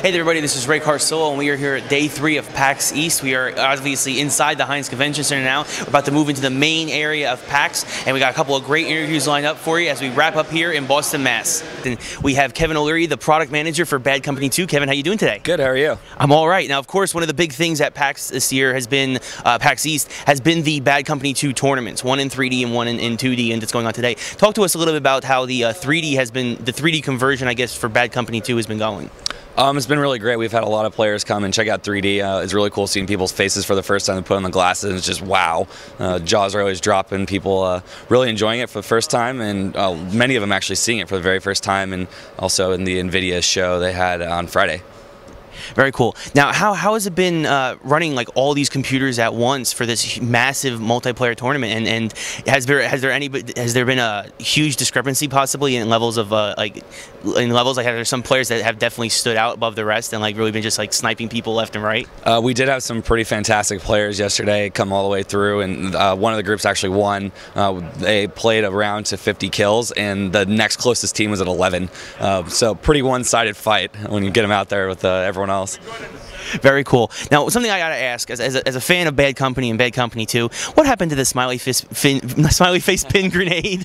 Hey there, everybody, this is Ray Carsillo, and we are here at day 3 of PAX East. We are obviously inside the Heinz Convention Center now. We're about to move into the main area of PAX, and we got a couple of great interviews lined up for you as we wrap up here in Boston, Mass. And we have Kevin O'Leary, the product manager for Bad Company 2. Kevin, how you doing today? Good, how are you? I'm all right. Now, of course, one of the big things at PAX this year has been, PAX East, has been the Bad Company 2 tournaments, one in 3D and one in 2D, and it's going on today. Talk to us a little bit about how the 3D conversion, I guess, for Bad Company 2 has been going. It's been really great. We've had a lot of players come and check out 3D. It's really cool seeing people's faces for the first time. They put on the glasses, and it's just wow. Jaws are always dropping. People really enjoying it for the first time, and many of them actually seeing it for the very first time, and also in the NVIDIA show they had on Friday. Very cool. Now, how has it been running like all these computers at once for this massive multiplayer tournament? And has there been a huge discrepancy possibly in levels of like there's some players that have definitely stood out above the rest and like really been just like sniping people left and right? We did have some pretty fantastic players yesterday come all the way through, and one of the groups actually won. They played around to 50 kills, and the next closest team was at 11. So pretty one-sided fight when you get them out there with everyone else. Very cool. Now, something I gotta ask, as a fan of Bad Company and Bad Company 2, what happened to the smiley face pin grenade?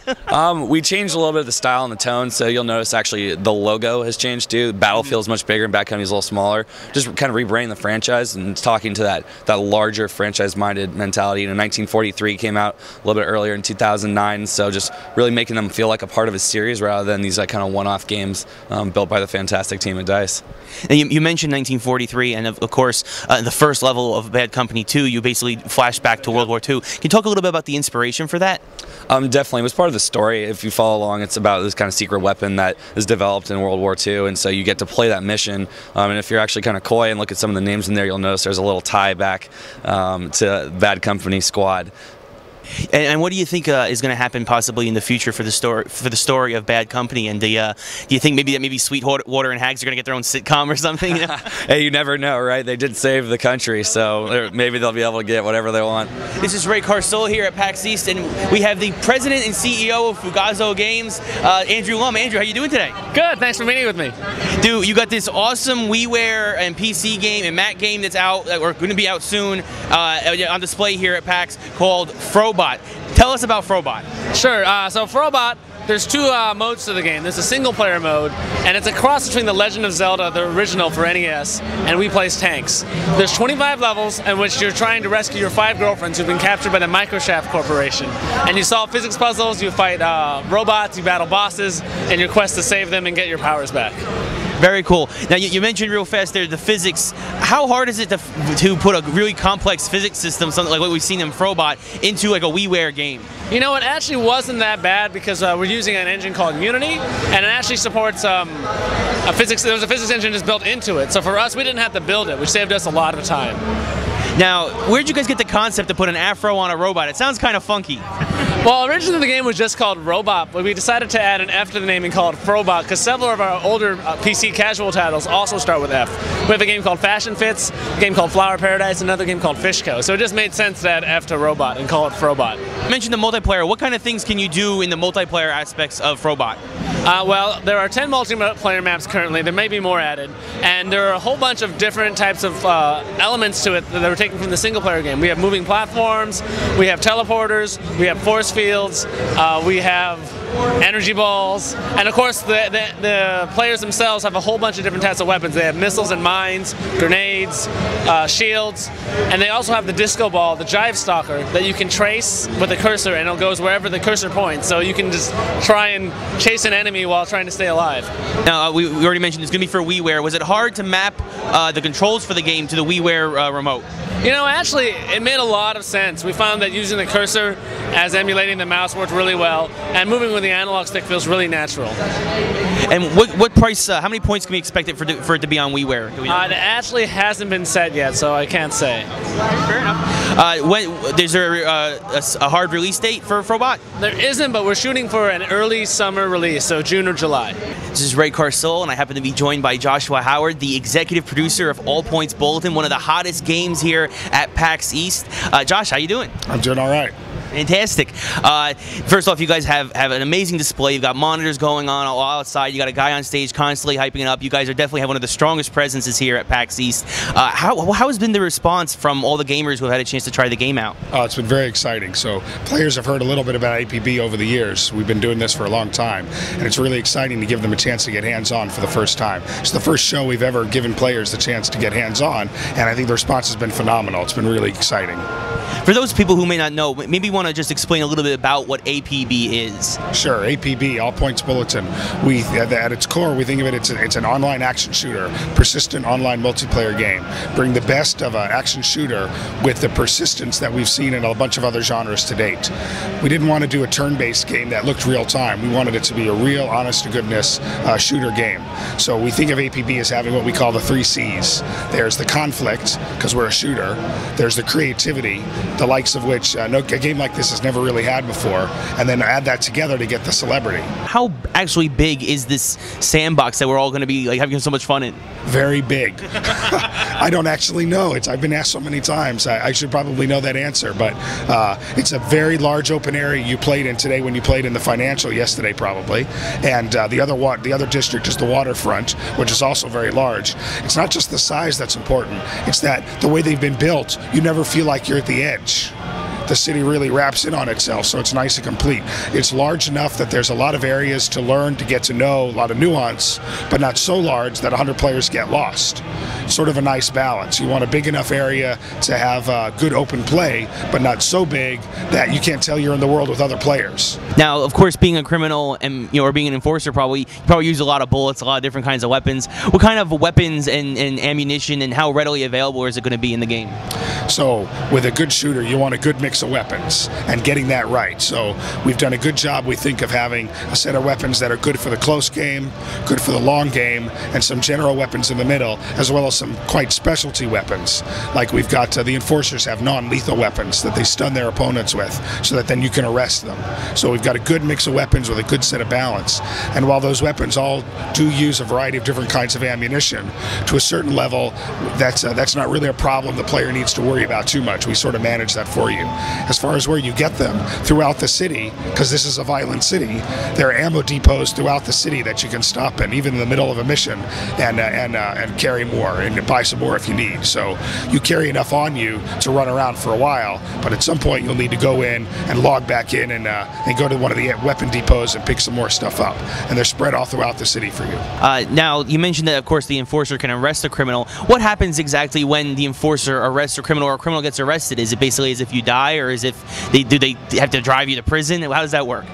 We changed a little bit of the style and the tone, so you'll notice actually the logo has changed too. Battlefield is much bigger and Bad Company is a little smaller. Just kind of rebranding the franchise and talking to that larger franchise-minded mentality. You know, 1943 came out a little bit earlier in 2009, so just really making them feel like a part of a series rather than these like kind of one-off games built by the fantastic team at DICE. And you mentioned 1943, and of course, in the first level of Bad Company 2, you basically flash back to World War II. Can you talk a little bit about the inspiration for that? Definitely. It was part of the story. If you follow along, it's about this kind of secret weapon that is developed in World War II, and so you get to play that mission. And if you're actually kind of coy and look at some of the names in there, you'll notice there's a little tie back to Bad Company Squad. And what do you think is going to happen possibly in the future for the story of Bad Company? And do you think maybe Sweetwater and Hags are going to get their own sitcom or something? You know? Hey, you never know, right? They did save the country, so maybe they'll be able to get whatever they want. This is Ray Carsillo here at PAX East, and we have the president and CEO of Fugazo Games, Andrew Lum. Andrew, how you doing today? Good. Thanks for meeting with me. Dude, you got this awesome Wiiware and PC game and Mac game that's out, or going to be out soon, on display here at PAX called Frobot. Tell us about Frobot. Sure. So Frobot, there's two modes to the game. There's a single-player mode, and it's a cross between The Legend of Zelda, the original for NES, and We Plays Tanks. There's 25 levels in which you're trying to rescue your 5 girlfriends who've been captured by the Microshaft Corporation. And you solve physics puzzles, you fight robots, you battle bosses, in your quest to save them and get your powers back. Very cool. Now, you mentioned real fast there the physics. How hard is it to put a really complex physics system, something like what we've seen in Frobot, into like a Wiiware game? You know, it actually wasn't that bad because we're using an engine called Unity, and it actually supports a physics. There was a physics engine just built into it. So for us, we didn't have to build it, which saved us a lot of time. Now, where'd you guys get the concept to put an afro on a robot? It sounds kind of funky. Well, originally the game was just called Robot, but we decided to add an F to the name and call it Frobot because several of our older PC casual titles also start with F. We have a game called Fashion Fits, a game called Flower Paradise, and another game called Fishco. So it just made sense to add F to Robot and call it Frobot. You mentioned the multiplayer. What kind of things can you do in the multiplayer aspects of Frobot? Well, there are 10 multiplayer maps currently. There may be more added. And there are a whole bunch of different types of elements to it that were taken from the single-player game. We have moving platforms, we have teleporters, we have force fields, we have energy balls, and of course the players themselves have a whole bunch of different types of weapons. They have missiles and mines, grenades, shields, and they also have the disco ball, the jive stalker, that you can trace with a cursor, and it goes wherever the cursor points. So you can just try and chase an enemy while trying to stay alive. Now, we already mentioned it's going to be for Wiiware. Was it hard to map the controls for the game to the Wiiware remote? You know, actually, it made a lot of sense. We found that using the cursor as emulating the mouse worked really well, and moving with the analog stick feels really natural. And what price, how many points can we expect it for it to be on Wiiware? Do we know? It actually hasn't been set yet, so I can't say. Fair enough. Is there a hard release date for Frobot? There isn't, but we're shooting for an early summer release, so June or July. This is Ray Carsillo, and I happen to be joined by Joshua Howard, the executive producer of All Points Bulletin, one of the hottest games here at PAX East. Josh, how you doing? I'm doing all right. Fantastic. First off, you guys have an amazing display. You've got monitors going on all outside. You got a guy on stage constantly hyping it up. You guys are definitely have one of the strongest presences here at PAX East. How has been the response from all the gamers who have had a chance to try the game out? It's been very exciting. So players have heard a little bit about APB over the years. We've been doing this for a long time, and it's really exciting to give them a chance to get hands-on for the first time. It's the first show we've ever given players the chance to get hands-on, and I think the response has been phenomenal. It's been really exciting. For those people who may not know, maybe you want to just explain a little bit about what APB is. Sure, APB, All Points Bulletin. We, at its core, we think of it, it's an online action shooter, persistent online multiplayer game. Bring the best of an action shooter with the persistence that we've seen in a bunch of other genres to date. We didn't want to do a turn-based game that looked real-time. We wanted it to be a real, honest-to-goodness shooter game. So we think of APB as having what we call the 3 C's. There's the conflict, because we're a shooter. There's the creativity, the likes of which a game like this has never really had before, and then add that together to get the celebrity. How actually big is this sandbox that we're all going to be having so much fun in? Very big. I don't actually know. I've been asked so many times. I should probably know that answer, but it's a very large open area you played in today when you played in the Financial yesterday probably, and the other district is the Waterfront, which is also very large. It's not just the size that's important, it's that the way they've been built, you never feel like you're at the edge. The city really wraps in on itself, so it's nice and complete. It's large enough that there's a lot of areas to learn, to get to know, a lot of nuance, but not so large that 100 players get lost. Sort of a nice balance. You want a big enough area to have good open play, but not so big that you can't tell you're in the world with other players. Now, of course, being a criminal and or being an enforcer, you probably use a lot of bullets, a lot of different kinds of weapons. What kind of weapons and ammunition and how readily available is it going to be in the game? So, with a good shooter, you want a good mix of weapons and getting that right. So, we've done a good job, we think, of having a set of weapons that are good for the close game, good for the long game, and some general weapons in the middle, as well as some quite specialty weapons. Like we've got the enforcers have non-lethal weapons that they stun their opponents with, so that then you can arrest them. So we've got a good mix of weapons with a good set of balance. And while those weapons all do use a variety of different kinds of ammunition, to a certain level, that's not really a problem the player needs to worry about too much. We sort of manage that for you. As far as where you get them throughout the city, because this is a violent city, there are ammo depots throughout the city that you can stop in, even in the middle of a mission, and carry more and buy some more if you need. So you carry enough on you to run around for a while, but at some point you'll need to go in and log back in and go to one of the weapon depots and pick some more stuff up. And they're spread all throughout the city for you. Now, you mentioned that, of course, the enforcer can arrest a criminal. What happens exactly when the enforcer arrests a criminal or a criminal gets arrested? Is it basically as if you die, or is do they have to drive you to prison? How does that work?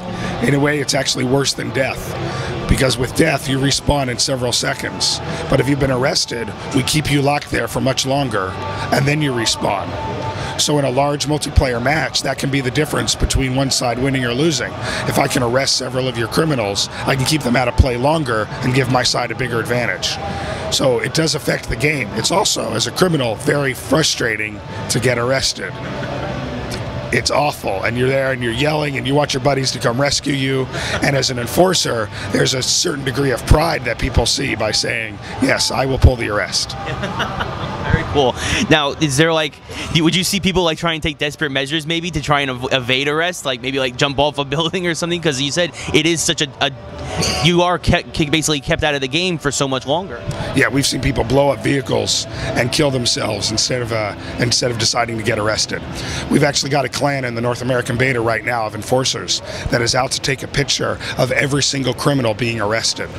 In a way, it's actually worse than death, because with death you respawn in several seconds, but if you've been arrested, we keep you locked there for much longer and then you respawn. So in a large multiplayer match, that can be the difference between one side winning or losing. If I can arrest several of your criminals, I can keep them out of play longer and give my side a bigger advantage. So it does affect the game. It's also, as a criminal, very frustrating to get arrested. It's awful, and you're there and you're yelling and you want your buddies to come rescue you, and as an enforcer there's a certain degree of pride that people see by saying, yes, I will pull the arrest. Very cool. Now, is there would you see people try and take desperate measures maybe to try and evade arrest, maybe jump off a building or something, because you said it is such you are basically kept out of the game for so much longer. Yeah, we've seen people blow up vehicles and kill themselves instead of deciding to get arrested. We've actually got a clan in the North American beta right now of enforcers that is out to take a picture of every single criminal being arrested.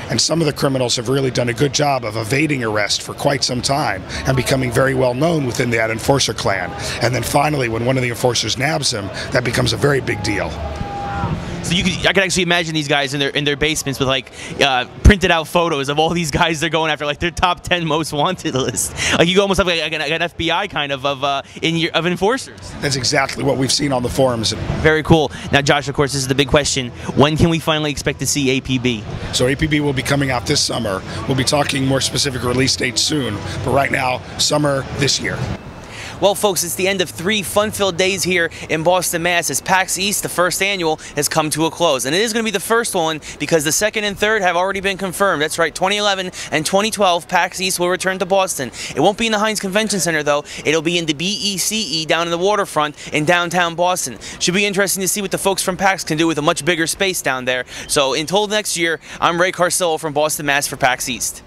And some of the criminals have really done a good job of evading arrest for quite some time and becoming very well known within that enforcer clan. And then finally, when one of the enforcers nabs him, that becomes a very big deal. So I could actually imagine these guys in their basements with printed out photos of all these guys they're going after, their top 10 most wanted list. You almost have an FBI kind of enforcers. That's exactly what we've seen on the forums. Very cool. Now, Josh, of course, this is the big question. When can we finally expect to see APB? So APB will be coming out this summer. We'll be talking more specific release dates soon, but right now, summer this year. Well, folks, it's the end of 3 fun-filled days here in Boston, Mass. As PAX East, the first annual, has come to a close. And it is going to be the first one because the second and third have already been confirmed. That's right, 2011 and 2012, PAX East will return to Boston. It won't be in the Heinz Convention Center, though. It'll be in the BECE down in the waterfront in downtown Boston. Should be interesting to see what the folks from PAX can do with a much bigger space down there. So until next year, I'm Ray Carsillo from Boston, Mass. for PAX East.